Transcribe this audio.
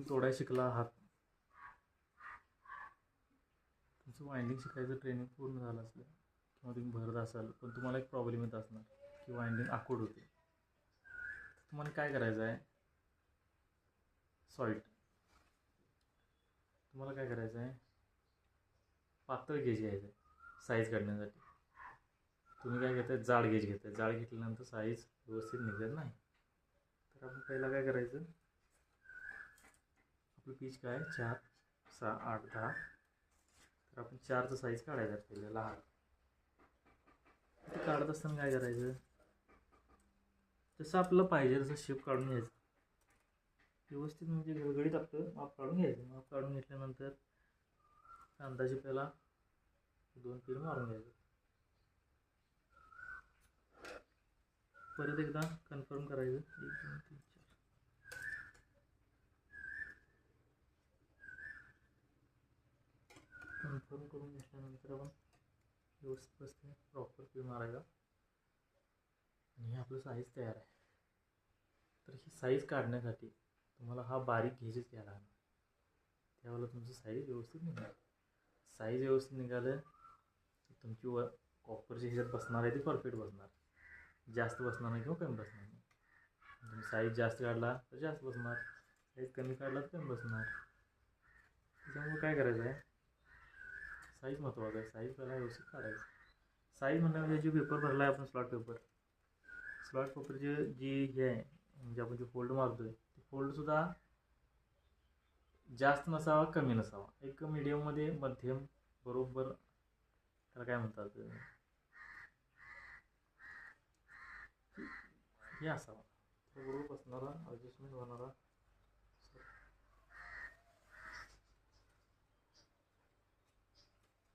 तुम्ही तोडायला शिकला आहात, तुमचं वाइंडिंग शिकायचं ट्रेनिंग पूर्ण झालं असलं किंवा तुम्ही भरत असाल, पण तुम्हाला एक प्रॉब्लेम येत असणार की वाइंडिंग आखूड होते. तुम्हाला काय करायचं आहे, तुम्हाला काय करायचं आहे, पातळ गेज घ्यायचं आहे साईज काढण्यासाठी. तुम्ही काय घेताय, जाड गेज घेताय. जाड घेतल्यानंतर साईज व्यवस्थित निघत नाही. तर आपण पहिला काय करायचं, आपलं पीच काय 4, 6, 8, 10. तर आपण 4चं साईज काढायचं पहिलं लहान. ते काढत असताना काय करायचं, जसं आपलं पाहिजे तसं शेप काढून घ्यायचं व्यवस्थित, म्हणजे गडगडीत आपलं माप काढून घ्यायचं. माप काढून घेतल्यानंतर अंदाजे पहिला 2 तीर मारून घ्यायचं. परत एकदा कन्फर्म करायचं, 1 2 3 4. कन्फर्म करून घेतल्यानंतर आपण व्यवस्थित बसते प्रॉपर पीळ मारायचा आणि हे आपलं साईज तयार आहे. तर ही साईज काढण्यासाठी तुम्हाला हा बारीक गेजच घ्यायला लागणार. त्यावेळेला तुमचं साईज व्यवस्थित निघाल. साईज व्यवस्थित निघालं तर तुमची कॉपरची ह्याच्यात बसणार आहे ती परफेक्ट बसणार. जास्त बसणार नाही किंवा कमी बसणार नाही. तुम्ही साईज जास्त काढला तर जास्त बसणार, साईज कमी काढला तर कमी बसणार. त्याच्यामुळे काय करायचं आहे, साईज महत्त्वाचं आहे. साईज पहिला व्यवस्थित काढायचं. साईज म्हणण्यामध्ये जे पेपर भरला आहे आपण, स्लॉट पेपरची जी हे आहे, म्हणजे आपण जे फोल्ड मारतोय ते फोल्डसुद्धा जास्त नसावा कमी नसावा, एक मीडियममध्ये मध्यम बरोबर, त्याला काय म्हणतात, हे असावा बरोबर बसणारा, ॲडजस्टमेंट होणारा